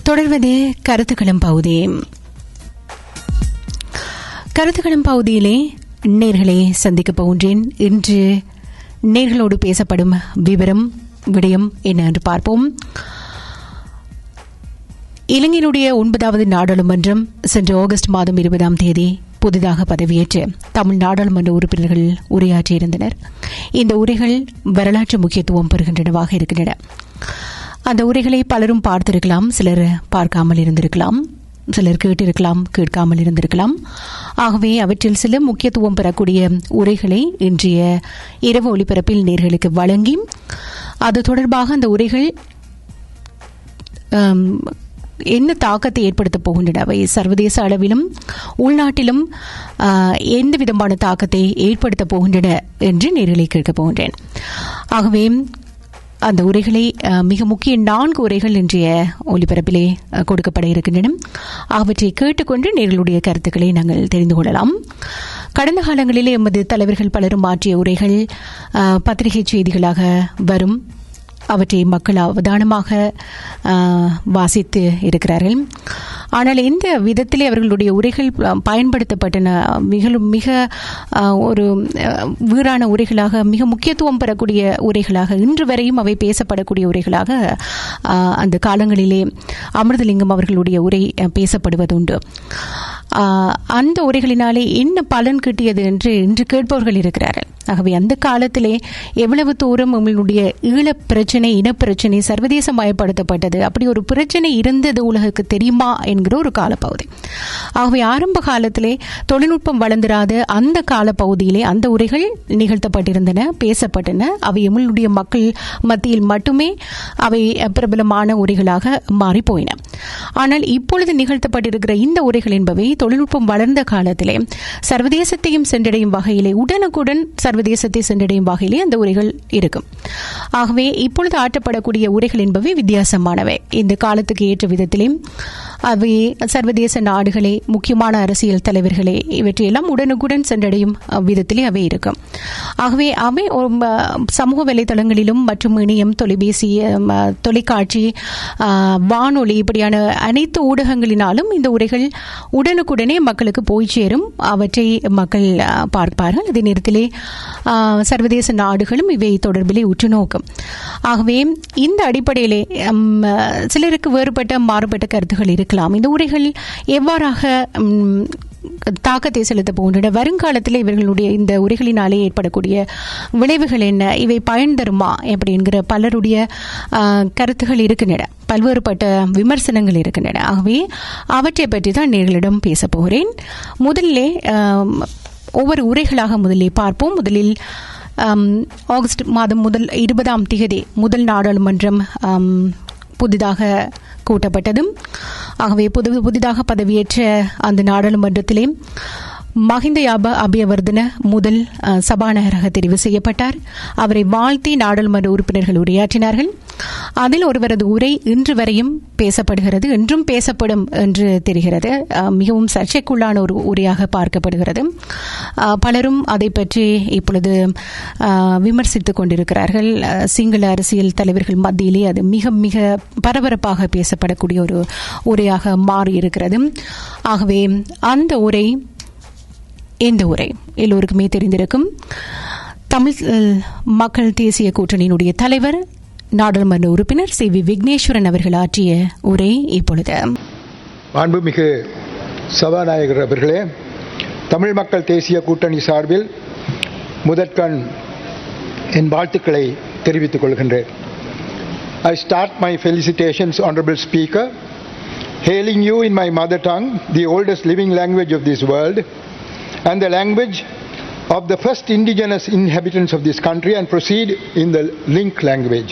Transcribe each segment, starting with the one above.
தொடர்வது கருத்துக்களும் பகுதி. கருத்துக்களும் பகுதியிலே நேர்களை சந்திக்கப் போகின்றேன். இன்று நேர்களோடு பேசப்படும் விடயம் என்ன என்று பார்ப்போம். இலங்கையினுடைய 9வது நாடாளுமன்றம் சென்ற ஆகஸ்ட் மாதம் 20ஆம் தேதி புதிதாக பதவியேற்று தமிழ் நாடாளுமன்ற உறுப்பினர்கள் உரையாற்றியிருந்தனர். இந்த உரைகள் வரலாற்று முக்கியத்துவம் பெறுகின்றனவாக இருக்கின்றன. அந்த உரைகளை பலரும் பார்த்திருக்கலாம், சிலர் பார்க்காமல் இருந்திருக்கலாம், சிலர் கேட்டிருக்கலாம், கேட்காமல் இருந்திருக்கலாம். ஆகவே அவற்றில் சில முக்கியத்துவம் பெறக்கூடிய உரைகளை இன்றைய இரவு ஒளிபரப்பில் நேர்களுக்கு வழங்கி அது தொடர்பாக அந்த உரைகள் என்ன தாக்கத்தை ஏற்படுத்தப் போகின்றன, அவை சர்வதேச அளவிலும் உள்நாட்டிலும் எந்த விதமான தாக்கத்தை ஏற்படுத்தப் போகின்றன என்று நேர்களை கேட்கப் போகின்றேன். ஆகவே அந்த உரைகளை மிக முக்கிய 4 உரைகள் இன்றைய ஒலிபரப்பிலே கொடுக்கப்பட இருக்கின்றன. அவற்றை கேட்டுக்கொண்டு நேர்களுடைய கருத்துக்களை நாங்கள் தெரிந்து கொள்ளலாம். கடந்த காலங்களிலே எமது தலைவர்கள் பலரும் ஆற்றிய உரைகள் பத்திரிகை செய்திகளாக வரும். அவற்றை மக்கள் அவதானமாக வாசித்து இருக்கிறார்கள். ஆனால் எந்த விதத்திலே அவர்களுடைய உரைகள் பயன்படுத்தப்பட்டன, மிக ஒரு வீரான உரைகளாக, மிக முக்கியத்துவம் பெறக்கூடிய உரைகளாக, இன்று வரையும் அவை பேசப்படக்கூடிய உரைகளாக அந்த காலங்களிலே அமிர்தலிங்கம் அவர்களுடைய உரை பேசப்படுவதுண்டு. அந்த உரைகளினாலே என்ன பலன் கிட்டியது என்று இன்று கேட்பவர்கள் இருக்கிறார்கள். ஆகவே அந்த காலத்திலே எவ்வளவு தூரம் நம்மளுடைய ஈழப் பிரச்சனை, இனப்பிரச்சனை சர்வதேசமயப்படுத்தப்பட்டது, அப்படி ஒரு பிரச்சனை இருந்தது உலகுக்கு தெரியுமா என்கிற ஒரு காலப்பகுதி. ஆகவே ஆரம்ப காலத்திலே தொழில்நுட்பம் வளர்ந்திராத அந்த காலப்பகுதியிலே அந்த உரைகள் நிகழ்த்தப்பட்டிருந்தன, பேசப்பட்டன. அவை நம்மளுடைய மக்கள் மத்தியில் மட்டுமே அவை பிரபலமான உரைகளாக மாறிப்போயின. ஆனால் இப்பொழுது நிகழ்த்தப்பட்டிருக்கிற இந்த உரைகள் என்பவை தொழில்நுட்பம் வளர்ந்த காலத்திலே சர்வதேசத்தையும் சென்றடையும் வகையிலே, உடனுக்குடன் சர்வதேசத்தை சென்றடையும் வகையிலே அந்த உரைகள் இருக்கும். ஆகவே இப்பொழுது ஆற்றப்படக்கூடிய உரைகள் என்பவை வித்தியாசமானவை. இந்த காலத்துக்கு ஏற்ற விதத்திலே அவை சர்வதேச நாடுகளே, முக்கியமான அரசியல் தலைவர்களே, இவற்றையெல்லாம் உடனுக்குடன் சென்றடையும் விதத்திலே அவை இருக்கும். ஆகவே அவை சமூக வலைதளங்களிலும் மற்றும் இணையம், தொலைபேசி, தொலைக்காட்சி, வானொலி, இப்படியான அனைத்து ஊடகங்களினாலும் இந்த உரைகள் உடனுக்குடனே மக்களுக்கு போய் சேரும். அவற்றை மக்கள் பார்ப்பார்கள். அதே நேரத்திலே சர்வதேச நாடுகளும் இவை தொடர்பிலே உற்று நோக்கும். ஆகவே இந்த அடிப்படையிலே சிலருக்கு வேறுபட்ட மாறுபட்ட கருத்துகள் இருக்கலாம். இந்த உரைகள் எவ்வாறாக தாக்கத்தை செலுத்த போகின்றன, வருங்காலத்தில் இவர்களுடைய இந்த உரைகளினாலே ஏற்படக்கூடிய விளைவுகள் என்ன, இவை பயன் தருமா எப்படி என்கிற பலருடைய கருத்துகள் இருக்கின்றன, பல்வேறுபட்ட விமர்சனங்கள் இருக்கின்றன. ஆகவே அவற்றை பற்றி தான் நேர்களிடம் பேச போகிறேன். முதலிலே ஒவ்வொரு உரைகளாக முதலிலே பார்ப்போம். முதலில் ஆகஸ்ட் மாதம் 20ஆம் தேதி முதல் நாடாளுமன்றம் புதிதாக கூட்டப்பட்டதும். ஆகவே புதிதாக பதவியேற்ற அந்த நாடாளுமன்றத்திலே மஹிந்த அபியவர்தன முதல் சபாநாயகராக தெரிவு செய்யப்பட்டார். அவரை வாழ்த்தி நாடாளுமன்ற உறுப்பினர்கள் உரையாற்றினார்கள். அதில் ஒருவரது உரை இன்று வரையும் பேசப்படுகிறது, என்றும் பேசப்படும் என்று தெரிகிறது. மிகவும் சர்ச்சைக்குள்ளான ஒரு உரையாக பார்க்கப்படுகிறது. பலரும் அதை பற்றி இப்பொழுது விமர்சித்துக் கொண்டிருக்கிறார்கள். சிங்கள அரசியல் தலைவர்கள் மத்தியிலே அது மிக மிக பரபரப்பாக பேசப்படக்கூடிய ஒரு உரையாக மாறியிருக்கிறது. ஆகவே அந்த உரை, இந்த உரை எல்லோருக்குமே தெரிந்திருக்கும். தமிழ் மக்கள் தேசிய கூட்டணியினுடைய தலைவர், நாடாளுமன்ற உறுப்பினர் விக்னேஸ்வரன் அவர்கள் ஆற்றிய உரை இப்பொழுது. மாண்புமிகு சபாநாயகர் அவர்களே, தமிழ் மக்கள் தேசிய கூட்டணி சார்பில் முதற்கண் என் வாழ்த்துக்களை தெரிவித்துக் கொள்கின்றேன். I start my felicitations, Honorable Speaker, hailing you in my mother tongue, the oldest living language of this world, and the language of the first indigenous inhabitants of this country, and proceed in the link language.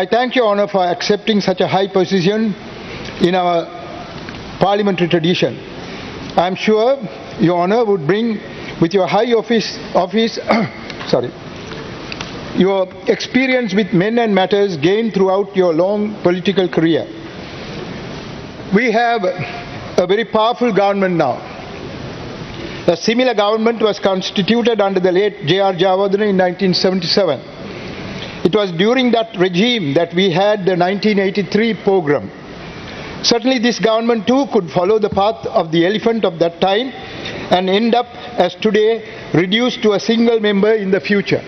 I thank Your Honour for accepting such a high position in our parliamentary tradition. I am sure Your Honour would bring with your high office your experience with men and matters gained throughout your long political career. We have a very powerful government now. A similar government was constituted under the late J.R. Javadana in 1977. It was during that regime that we had the 1983 program. Certainly this government too could follow the path of the elephant of that time and end up as today, reduced to a single member in the future.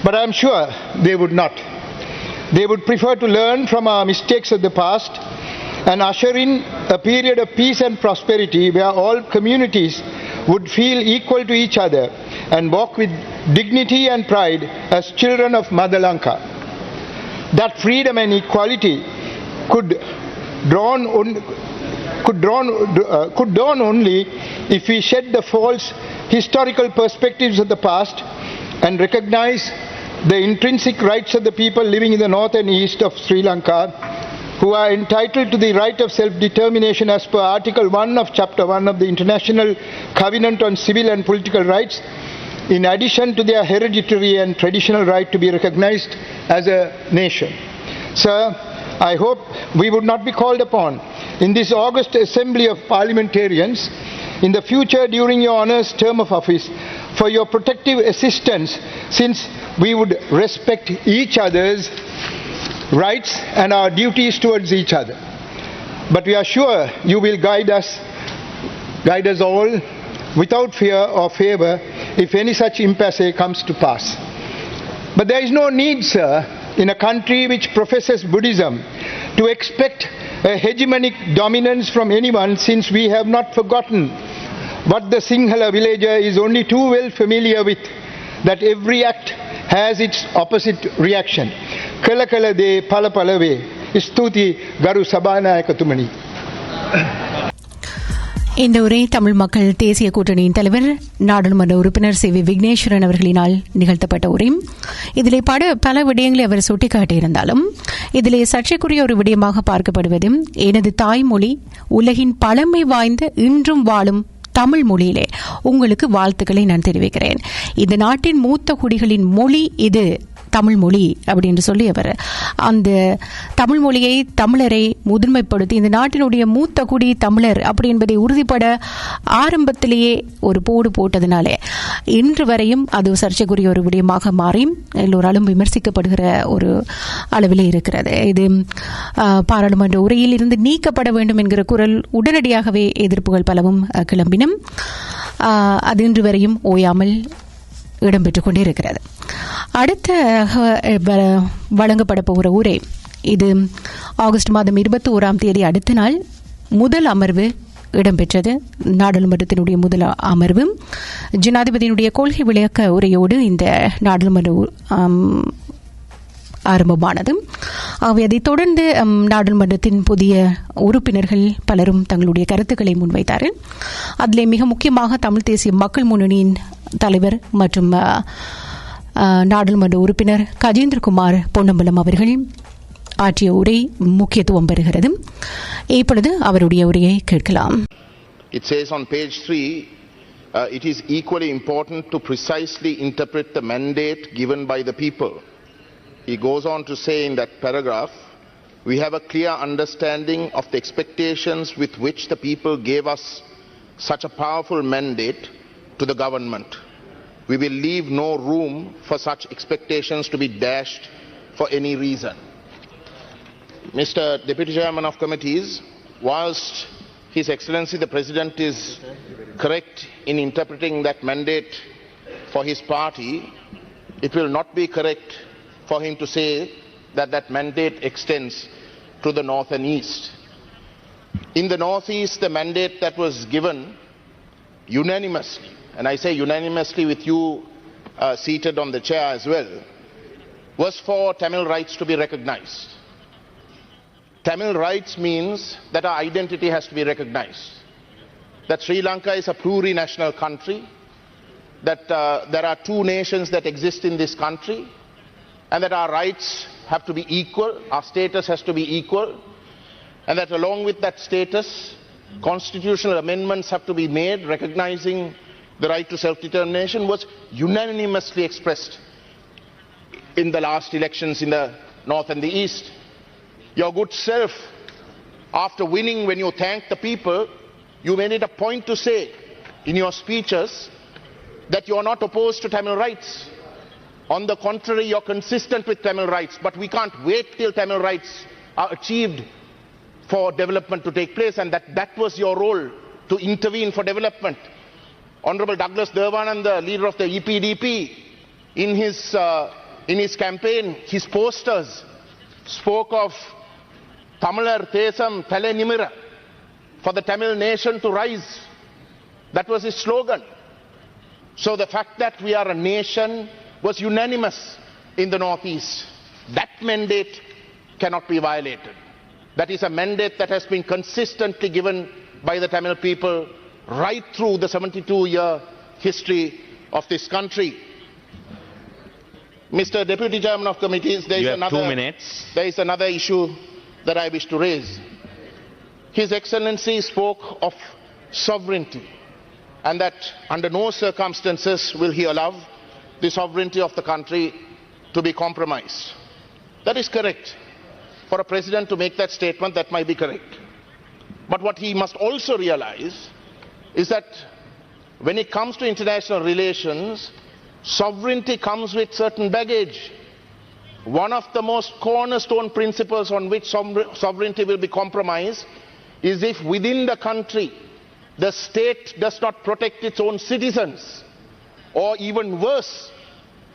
But I'm sure they would not. They would prefer to learn from our mistakes of the past and usher in a period of peace and prosperity where all communities would feel equal to each other and walk with dignity and pride as children of Mother Lanka. That freedom and equality could dawn only if we shed the false historical perspectives of the past and recognize the intrinsic rights of the people living in the north and east of Sri Lanka, who are entitled to the right of self-determination as per Article 1 of Chapter 1 of the International Covenant on Civil and Political Rights, in addition to their hereditary and traditional right to be recognized as a nation. Sir, I hope we would not be called upon in this August Assembly of Parliamentarians in the future during your honours term of office for your protective assistance, since we would respect each other's rights and our duties towards each other. But we are sure you will guide us all without fear or favour if any such impasse comes to pass. But there is no need, sir, in a country which professes Buddhism to expect a hegemonic dominance from anyone, since we have not forgotten what the Sinhala villager is only too well familiar with, that every act has its opposite reaction. Kala kala de pala palave. Stuti Garu Sabhanayakatumani. இந்த உரை தமிழ் மக்கள் தேசிய கூட்டணியின் தலைவர் நாடாளுமன்ற உறுப்பினர் C Vigneswaran அவர்களினால் நிகழ்த்தப்பட்ட உரை. இதிலே பல விடயங்களை அவர் சுட்டிக்காட்டியிருந்தாலும் இதிலே சர்ச்சைக்குரிய ஒரு விடயமாக பார்க்கப்படுவது எனது தாய்மொழி உலகின் பழமை வாய்ந்த இன்றும் வாழும் தமிழ் மொழியிலே உங்களுக்கு வாழ்த்துக்களை நான் தெரிவிக்கிறேன். இந்த நாட்டின் மூத்த குடிகளின் மொழி இது தமிழ் மொழி அப்படின்னு சொல்லி அவர் அந்த தமிழ் மொழியை தமிழரை முதன்மைப்படுத்தி இந்த நாட்டினுடைய மூத்த குடி தமிழர் அப்படி என்பதை உறுதிப்பட ஆரம்பத்திலேயே ஒரு போடு போட்டதினாலே இன்று வரையும் அது சர்ச்சைக்குரிய ஒரு விடயமாக மாறி எல்லோராலும் விமர்சிக்கப்படுகிற ஒரு அளவில் இருக்கிறது. இது பாராளுமன்ற உரையில் இருந்து நீக்கப்பட வேண்டும் என்கிற குரல் உடனடியாகவே எதிர்ப்புகள் பலவும் கிளம்பினும் அது இன்று வரையும் ஓயாமல் இடம்பெற்றுக் கொண்டே இருக்கிறது. அடுத்த வழங்கப்பட போகிற உரை இது ஆகஸ்ட் மாதம் 21ஆம் தேதி அடுத்த நாள் முதல் அமர்வு இடம்பெற்றது. நாடாளுமன்றத்தினுடைய முதல் அமர்வு ஜனாதிபதியினுடைய கொள்கை விளக்க உரையோடு இந்த நாடாளுமன்ற ஆரம்பமானது. ஆகவே அதைத் தொடர்ந்து நாடாளுமன்றத்தின் புதிய உறுப்பினர்கள் பலரும் தங்களுடைய கருத்துக்களை முன்வைத்தார்கள். அதிலே மிக முக்கியமாக தமிழ் தேசிய மக்கள் முன்னணியின் தலைவர் மற்றும் நாடாளுமன்ற உறுப்பினர் கஜேந்திரகுமார் பொன்னம்பலம் அவர்கள் ஆற்றிய உரை முக்கியத்துவம் பெறுகிறது. இப்பொழுது அவருடைய உரையை கேட்கலாம். It says on page 3, it is equally important to precisely interpret the mandate given by the people. He goes on to say in that paragraph, we have a clear understanding of the expectations with which the people gave us such a powerful mandate to the government. We will leave no room for such expectations to be dashed for any reason. Mr. Deputy Chairman of Committees, whilst His Excellency the President is correct in interpreting that mandate for his party, it will not be correct for him to say that that mandate extends to the north and east. In the northeast, the mandate that was given unanimously, and I say unanimously with you seated on the chair as well, was for Tamil rights to be recognized. Tamil rights means that our identity has to be recognized, that Sri Lanka is a plurinational country, that there are two nations that exist in this country, and that our rights have to be equal, our status has to be equal, and that along with that status, constitutional amendments have to be made recognizing the right to self-determination was unanimously expressed in the last elections in the north and the east. Your good self, after winning, when you thanked the people, you made it a point to say in your speeches that you are not opposed to Tamil rights. On the contrary, you are consistent with Tamil rights, but we can't wait till Tamil rights are achieved for development to take place, and that was your role, to intervene for development. Honorable Douglas Devananda, leader of the EPDP, in his campaign, his posters spoke of Tamilar Thesam Thale Nimira, for the Tamil nation to rise. That was his slogan. So the fact that we are a nation was unanimous in the Northeast. That mandate cannot be violated. That is a mandate that has been consistently given by the Tamil people right through the 72-year history of this country. Mr. Deputy Chairman of Committees, there is another issue that I wish to raise. His Excellency spoke of sovereignty, and that under no circumstances will he allow the sovereignty of the country to be compromised. That is correct. For a president to make that statement, that might be correct. But what he must also realize is that when it comes to international relations, sovereignty comes with certain baggage. One of the most cornerstone principles on which sovereignty will be compromised is if within the country the state does not protect its own citizens, or even worse,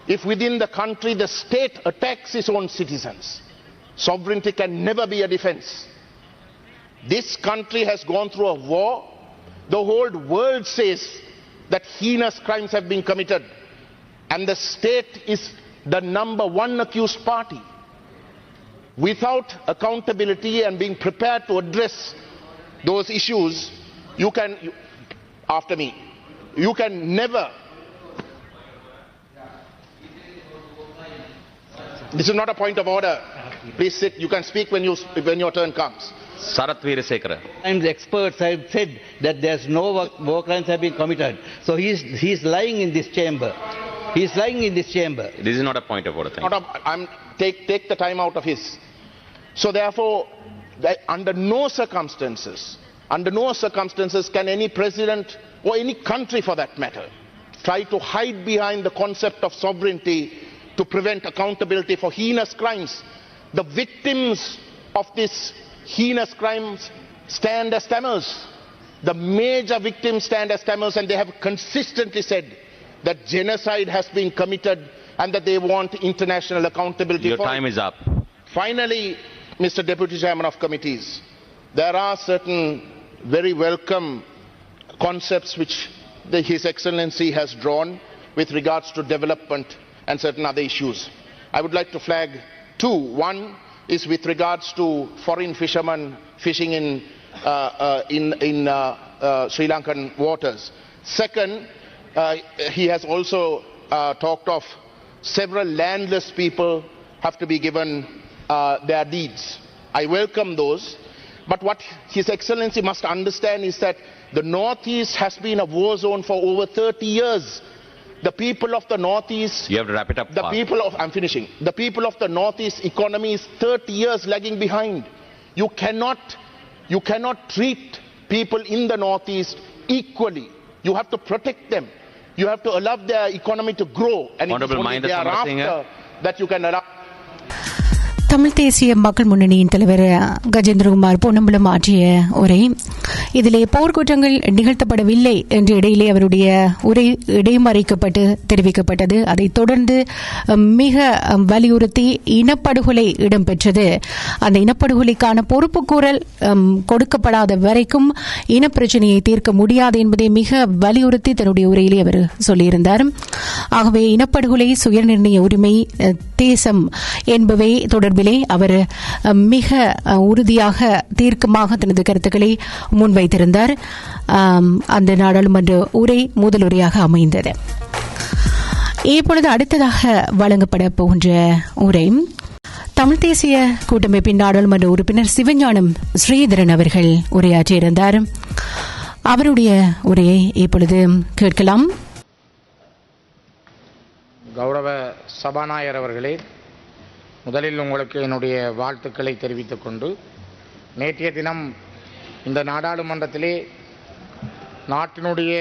if within the country the state attacks its own citizens. Sovereignty can never be a defense. This country has gone through a war. The whole world says that heinous crimes have been committed, and the state is the number one accused party. Without accountability and being prepared to address those issues, you can never. This is not a point of order. Please sit. You can speak when your turn comes. Sarath Veerasekara. Times experts have said that there's no war crimes have been committed. So he's lying in this chamber. He's lying in this chamber. This is not a point of order. Take the time out of his. So therefore, under no circumstances can any president or any country for that matter try to hide behind the concept of sovereignty to prevent accountability for heinous crimes. The victims of these heinous crimes stand as Tamils. The major victims stand as Tamils, and they have consistently said that genocide has been committed and that they want international accountability. Your time is up. Finally, Mr. Deputy Chairman of Committees, there are certain very welcome concepts which His Excellency has drawn with regards to development and certain other issues. I would like to flag two. One is with regards to foreign fishermen fishing in Sri Lankan waters. Second, he has also talked of several landless people have to be given their deeds. I welcome those, but what His Excellency must understand is that the Northeast has been a war zone for over 30 years. The people of the Northeast... You have to wrap it up. I'm finishing. The people of the Northeast economy is 30 years lagging behind. You cannot treat people in the Northeast equally. You have to protect them. You have to allow their economy to grow. And it is only thereafter that you can allow... Tamil தேசிய மக்கள் முன்னணியின் தலைவர் கஜேந்திரகுமார் பொன்னம்பலம் ஆற்றிய உரை, இதிலே போர்க்குற்றங்கள் நிகழ்த்தப்படவில்லை என்ற இடையிலே அவருடைய உரை இடைமறிக்கப்பட்டு தெரிவிக்கப்பட்டது. அதைத் தொடர்ந்து மிக வலியுறுத்தி இனப்படுகொலை இடம்பெற்றது. அந்த இனப்படுகொலைக்கான பொறுப்புக்கூறல் கொடுக்கப்படாத வரைக்கும் இனப்பிரச்சனையை தீர்க்க முடியாது என்பதை மிக வலியுறுத்தி தன்னுடைய உரையிலே அவர் சொல்லியிருந்தார். ஆகவே இனப்படுகொலை, சுயநிர்ணய உரிமை, தேசம் என்பவை தொடர்பிலே அவர் மிக உறுதியாக தீர்க்கமாக தனது கருத்துக்களை முன்வைத்திருந்தார். அந்த நாடாளுமன்ற உரை முதல் உரையாக அமைந்தது. இப்பொழுது அடுத்ததாக வழங்கப்பட போகின்ற உரை தமிழ் தேசிய கூட்டமைப்பின் நாடாளுமன்ற உறுப்பினர் சிவஞானம் ஸ்ரீதரன் அவர்கள் உரையாற்றியிருந்தார். அவருடைய உரையை இப்பொழுது கேட்கலாம். கௌரவ சபாநாயகர் அவர்களே, முதலில் உங்களுக்கு என்னுடைய வாழ்த்துக்களை தெரிவித்துக் கொண்டு, நேற்றைய தினம் இந்த நாடாளுமன்றத்திலே நாட்டினுடைய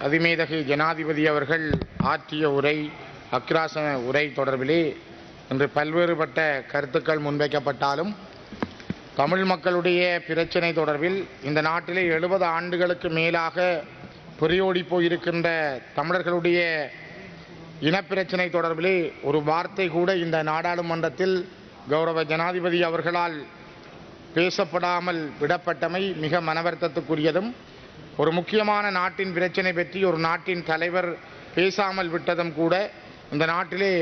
அதிமேதகு ஜனாதிபதி அவர்கள் ஆற்றிய உரை, அக்கிராசன உரை தொடர்பிலே இன்று பல்வேறுபட்ட கருத்துக்கள் முன்வைக்கப்பட்டாலும் தமிழ் மக்களுடைய பிரச்சனை தொடர்பில் இந்த நாட்டிலே 70 ஆண்டுகளுக்கு மேலாக பொறியோடி போயிருக்கின்ற தமிழர்களுடைய இனப்பிரச்சனை தொடர்பிலே ஒரு வார்த்தை கூட இந்த நாடாளுமன்றத்தில் கௌரவ ஜனாதிபதி அவர்களால் பேசப்படாமல் விடப்பட்டமை மிக மனவருத்தத்துக்குரியதும், ஒரு முக்கியமான நாட்டின் பிரச்சனை பற்றி ஒரு நாட்டின் தலைவர் பேசாமல் விட்டதும் கூட இந்த நாட்டிலே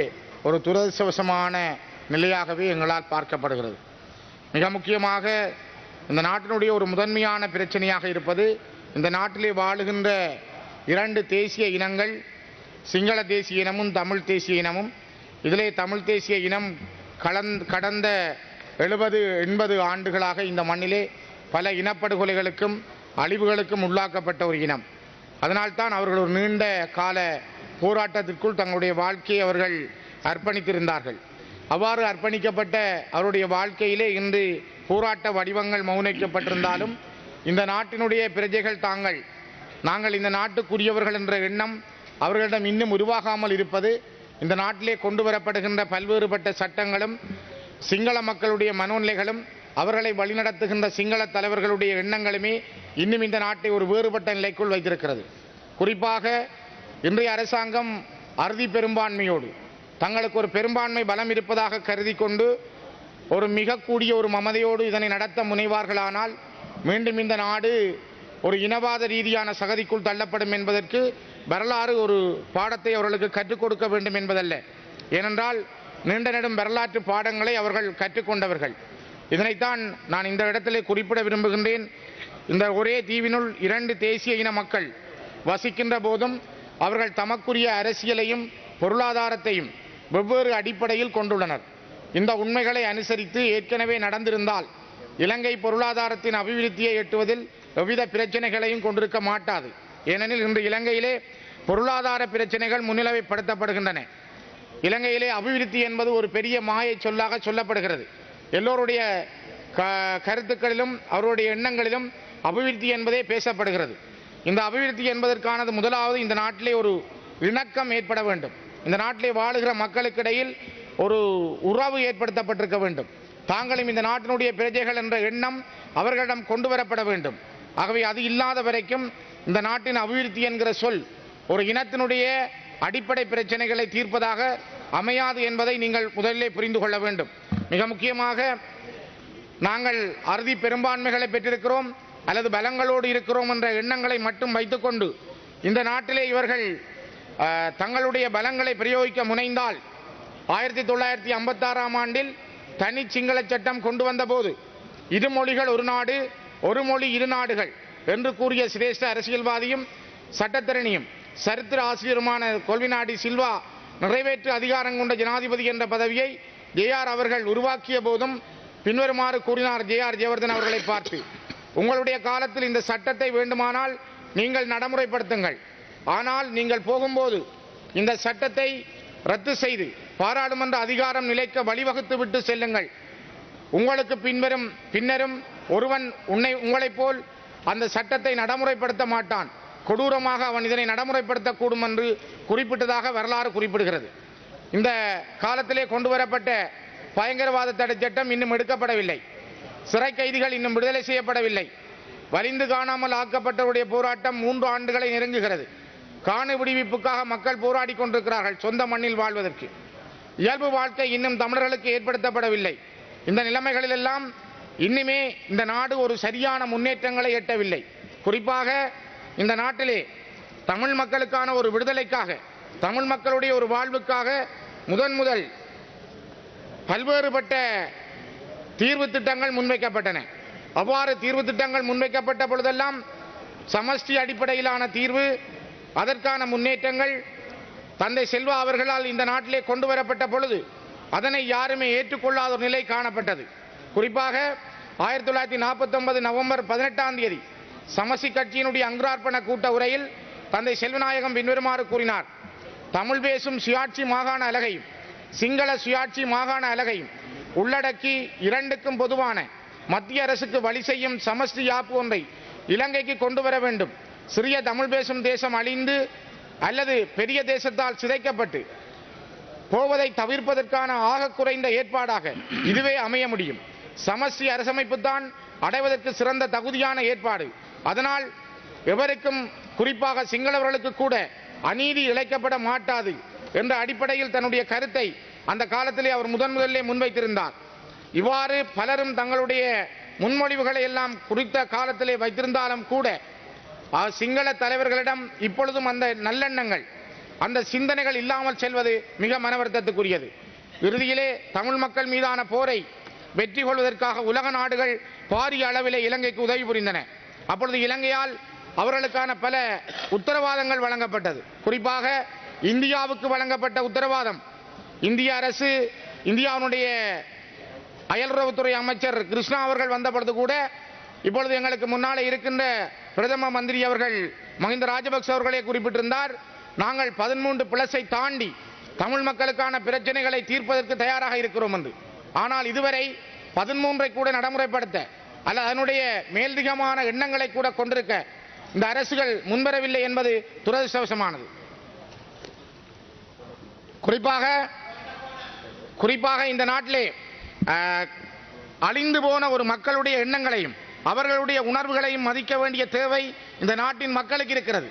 ஒரு துரதிர்ஷ்டவசமான நிலையாகவே எங்களால் பார்க்கப்படுகிறது. மிக முக்கியமாக இந்த நாட்டினுடைய ஒரு முதன்மையான பிரச்சனையாக இருப்பது இந்த நாட்டிலே வாழுகின்ற 2 தேசிய இனங்கள், சிங்கள தேசிய இனமும் தமிழ் தேசிய இனமும். இதிலே தமிழ் தேசிய இனம் கடந்த 70-80 ஆண்டுகளாக இந்த மண்ணிலே பல இனப்படுகொலைகளுக்கும் அழிவுகளுக்கும் உள்ளாக்கப்பட்ட ஒரு இனம். அதனால்தான் அவர்கள் ஒரு நீண்ட கால போராட்டத்திற்குள் தங்களுடைய வாழ்க்கையை அவர்கள் அர்ப்பணித்திருந்தார்கள். அவ்வாறு அர்ப்பணிக்கப்பட்ட அவருடைய வாழ்க்கையிலே இன்று போராட்ட வடிவங்கள் மௌனிக்கப்பட்டிருந்தாலும் இந்த நாட்டினுடைய பிரஜைகள் நாங்கள் இந்த நாட்டுக்குரியவர்கள் என்ற எண்ணம் அவர்களிடம் இன்னும் உருவாகாமல் இருப்பது, இந்த நாட்டிலே கொண்டு வரப்படுகின்ற பல்வேறுபட்ட சட்டங்களும் சிங்கள மக்களுடைய மனோநிலைகளும் அவர்களை வழிநடத்துகின்ற சிங்கள தலைவர்களுடைய எண்ணங்களுமே இன்னும் இந்த நாட்டை ஒரு வேறுபட்ட நிலைக்குள் வைத்திருக்கிறது. குறிப்பாக இன்றைய அரசாங்கம் அறுதி பெரும்பான்மையோடு தங்களுக்கு ஒரு பெரும்பான்மை பலம் இருப்பதாக கருதி கொண்டு ஒரு மிக கூடிய ஒரு மமதையோடு இதனை நடத்த முனைவார்களானால் மீண்டும் இந்த நாடு ஒரு இனவாத ரீதியான சகதிக்குள் தள்ளப்படும் என்பதற்கு வரலாறு ஒரு பாடத்தை அவர்களுக்கு கற்றுக் கொடுக்க வேண்டும் என்பதல்ல. ஏனென்றால் நீண்ட நெடும் வரலாற்று பாடங்களை அவர்கள் கற்றுக்கொண்டவர்கள். இதனைத்தான் நான் இந்த இடத்திலே குறிப்பிட விரும்புகின்றேன். இந்த ஒரே தீவினுள் 2 தேசிய இன மக்கள் வசிக்கின்ற போதும் அவர்கள் தமக்குரிய அரசியலையும் பொருளாதாரத்தையும் வெவ்வேறு அடிப்படையில் கொண்டுள்ளனர். இந்த உண்மைகளை அனுசரித்து ஏற்கனவே நடந்திருந்தால் இலங்கை பொருளாதாரத்தின் அபிவிருத்தியை எட்டுவதில் எவ்வித பிரச்சனைகளையும் கொண்டிருக்க மாட்டாது. ஏனெனில் இன்று இலங்கையிலே பொருளாதார பிரச்சனைகள் முன்னிலைப்படுத்தப்படுகின்றன. இலங்கையிலே அபிவிருத்தி என்பது ஒரு பெரிய மாயை சொல்லாக சொல்லப்படுகிறது. எல்லோருடைய கருத்துக்களிலும் அவருடைய எண்ணங்களிலும் அபிவிருத்தி என்பதே பேசப்படுகிறது. இந்த அபிவிருத்தி என்பதற்கானது முதலாவது இந்த நாட்டிலே ஒரு இணக்கம் ஏற்பட வேண்டும். இந்த நாட்டிலே வாழுகிற மக்களுக்கிடையில் ஒரு உறவு ஏற்படுத்தப்பட்டிருக்க வேண்டும். தாங்களும் இந்த நாட்டினுடைய பிரஜைகள் என்ற எண்ணம் அவர்களிடம் கொண்டு வரப்பட வேண்டும். ஆகவே அது இல்லாத வரைக்கும் இந்த நாட்டின் அபிவிருத்தி என்கிற சொல் ஒரு இனத்தினுடைய அடிப்படை பிரச்சனைகளை தீர்ப்பதாக அமையாது என்பதை நீங்கள் முதலிலே புரிந்து கொள்ள வேண்டும். மிக முக்கியமாக நாங்கள் அறுதி பெரும்பான்மைகளை பெற்றிருக்கிறோம் அல்லது பலங்களோடு இருக்கிறோம் என்ற எண்ணங்களை மட்டும் வைத்துக்கொண்டு இந்த நாட்டிலே இவர்கள் தங்களுடைய பலங்களை பிரயோகிக்க முனைந்தால் 1956ஆம் ஆண்டில் தனி சிங்கள சட்டம் கொண்டு வந்த போது 2 மொழிகள் ஒரு நாடு, ஒரு மொழி 2 நாடுகள் என்று கூறிய சிரேஷ்ட அரசியல்வாதியும் சட்டத்திறனியும் சரித்திர ஆசிரியருமான கொல்விநாடி சில்வா நிறைவேற்று அதிகாரம் கொண்ட ஜனாதிபதி என்ற பதவியை JR அவர்கள் உருவாக்கிய போதும் பின்வருமாறு கூறினார். JR ஜெயவர்தன் அவர்களை பார்த்து, உங்களுடைய காலத்தில் இந்த சட்டத்தை வேண்டுமானால் நீங்கள் நடைமுறைப்படுத்துங்கள், ஆனால் நீங்கள் போகும்போது இந்த சட்டத்தை ரத்து செய்து பாராளுமன்ற அதிகாரம் நிலைக்க வழிவகுத்து விட்டு செல்லுங்கள். உங்களுக்கு பின்னரும் ஒருவன் உங்களைப் போல் அந்த சட்டத்தை நடைமுறைப்படுத்த மாட்டான், கொடூரமாக அவன் இதனை நடைமுறைப்படுத்தக்கூடும் என்று குறிப்பிட்டதாக வரலாறு குறிப்பிடுகிறது. இந்த காலத்திலே கொண்டு வரப்பட்ட பயங்கரவாத தடை சட்டம் இன்னும் எடுக்கப்படவில்லை. சிறை கைதிகள் இன்னும் விடுதலை செய்யப்படவில்லை. வலிந்து காணாமல் ஆக்கப்பட்டவருடைய போராட்டம் 3 ஆண்டுகளை நெருங்குகிறது. காணி விடுவிப்புக்காக மக்கள் போராடி கொண்டிருக்கிறார்கள் சொந்த மண்ணில் வாழ்வதற்கு. இயல்பு வாழ்க்கை இன்னும் தமிழர்களுக்கு ஏற்படுத்தப்படவில்லை. இந்த நிலைமைகளிலெல்லாம் இன்னுமே இந்த நாடு ஒரு சரியான முன்னேற்றங்களை எட்டவில்லை. குறிப்பாக இந்த நாட்டிலே தமிழ் மக்களுக்கான ஒரு விடுதலைக்காக, தமிழ் மக்களுடைய ஒரு வாழ்வுக்காக முதல் பல்வேறுபட்ட தீர்வு திட்டங்கள் முன்வைக்கப்பட்டன. அவ்வாறு தீர்வு திட்டங்கள் முன்வைக்கப்பட்ட பொழுதெல்லாம் சமஷ்டி அடிப்படையிலான தீர்வு, அதற்கான முன்னேற்றங்கள் தந்தை செல்வா அவர்களால் இந்த நாட்டிலே கொண்டு வரப்பட்ட பொழுது அதனை யாருமே ஏற்றுக்கொள்ளாத ஒரு நிலை காணப்பட்டது. குறிப்பாக 1949 நவம்பர் 18ஆம் தேதி சமஷ்டி கட்சியினுடைய அங்குரார்ப்பண கூட்ட உரையில் தந்தை செல்வநாயகம் பின்வருமாறு கூறினார். தமிழ் பேசும் சுயாட்சி மாகாண அலகையும் சிங்கள சுயாட்சி மாகாண அலகையும் உள்ளடக்கி 2க்கும் பொதுவான மத்திய அரசுக்கு வழி செய்யும் சமஷ்டி யாப்பு ஒன்றை இலங்கைக்கு கொண்டு வர வேண்டும். சிறிய தமிழ் பேசும் தேசம் அழிந்து அல்லது பெரிய தேசத்தால் சிதைக்கப்பட்டு போவதை தவிர்ப்பதற்கான ஆக குறைந்த ஏற்பாடாக இதுவே அமைய முடியும். சமஷ்டி அரசமைப்பு தான் அடைவதற்கு சிறந்த தகுதியான ஏற்பாடு. அதனால் எவருக்கும் குறிப்பாக சிங்களவர்களுக்கு கூட அநீதி இழைக்கப்பட மாட்டாது என்ற அடிப்படையில் தன்னுடைய கருத்தை அந்த காலத்திலே அவர் முதலிலே முன்வைத்திருந்தார். இவ்வாறு பலரும் தங்களுடைய முன்மொழிவுகளை எல்லாம் குறித்த காலத்திலே வைத்திருந்தாலும் கூட சிங்கள தலைவர்களிடம் இப்பொழுதும் அந்த நல்லெண்ணங்கள் அந்த சிந்தனைகள் இல்லாமல் செல்வது மிக மனவருத்தத்துக்குரியது. இறுதியிலே தமிழ் மக்கள் மீதான போரை வெற்றி கொள்வதற்காக உலக நாடுகள் பாரிய அளவிலே இலங்கைக்கு உதவி புரிந்தன. அப்பொழுது இலங்கையால் அவர்களுக்கான பல உத்தரவாதங்கள் வழங்கப்பட்டது. குறிப்பாக இந்தியாவுக்கு வழங்கப்பட்ட உத்தரவாதம், இந்திய அரசு இந்தியாவுடைய அயல்வுறவுத்துறை அமைச்சர் கிருஷ்ணா அவர்கள் வந்த பொழுது கூட இப்பொழுது எங்களுக்கு முன்னாலே இருக்கின்ற பிரதம மந்திரி அவர்கள் மஹிந்த ராஜபக்ச அவர்களே குறிப்பிட்டிருந்தார், நாங்கள் 13+ தாண்டி தமிழ் மக்களுக்கான பிரச்சனைகளை தீர்ப்பதற்கு தயாராக இருக்கிறோம் என்று. ஆனால் இதுவரை 13 கூட நடைமுறைப்படுத்த அல்ல அதனுடைய மேல்திகமான எண்ணங்களை கூட கொண்டிருக்க இந்த அரசுகள் முன்வரவில்லை என்பது துரதிர்ஷ்டவசமானது. குறிப்பாக இந்த நாட்டிலே அழிந்து போன ஒரு மக்களுடைய எண்ணங்களையும் அவர்களுடைய உணர்வுகளையும் மதிக்க வேண்டிய தேவை இந்த நாட்டின் மக்களுக்கு இருக்கிறது.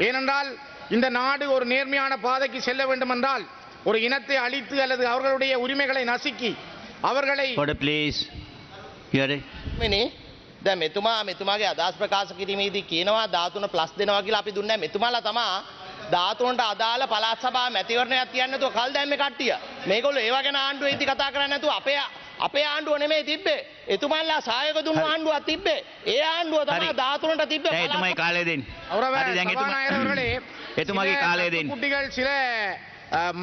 ஏனென்றால் இந்த நாடு ஒரு நேர்மையான பாதைக்கு செல்ல வேண்டும் என்றால் ஒரு இனத்தை அழித்து அல்லது அவர்களுடைய உரிமைகளை நசுக்கி அவர்களை දැන් මෙතුමාගේ අදහස් ප්‍රකාශ කිරීමේදී කියනවා 13 ප්ලස් දෙනවා කියලා අපි දුන්නේ නැහැ. මෙතුමාලා තමා 13ට අදාළ පළාත් සභා මැතිවරණයක් තියන්නේ නැතුව කල් දැම්මේ කට්ටිය. මේගොල්ලෝ ඒව ගැන ආණ්ඩුවේ ඉදි කතා කරන්නේ නැතුව අපේ ආණ්ඩුව නෙමෙයි තිබ්බේ. එතුමාලා සහයෝග දුන්න ආණ්ඩුවක් තිබ්බේ. ඒ ආණ්ඩුව තමයි 13ට තිබ්බේ. එතුමායි කාලය දෙන්නේ. எத்துமாගේ කාලය දෙන්නේ. குட்டிகள் சில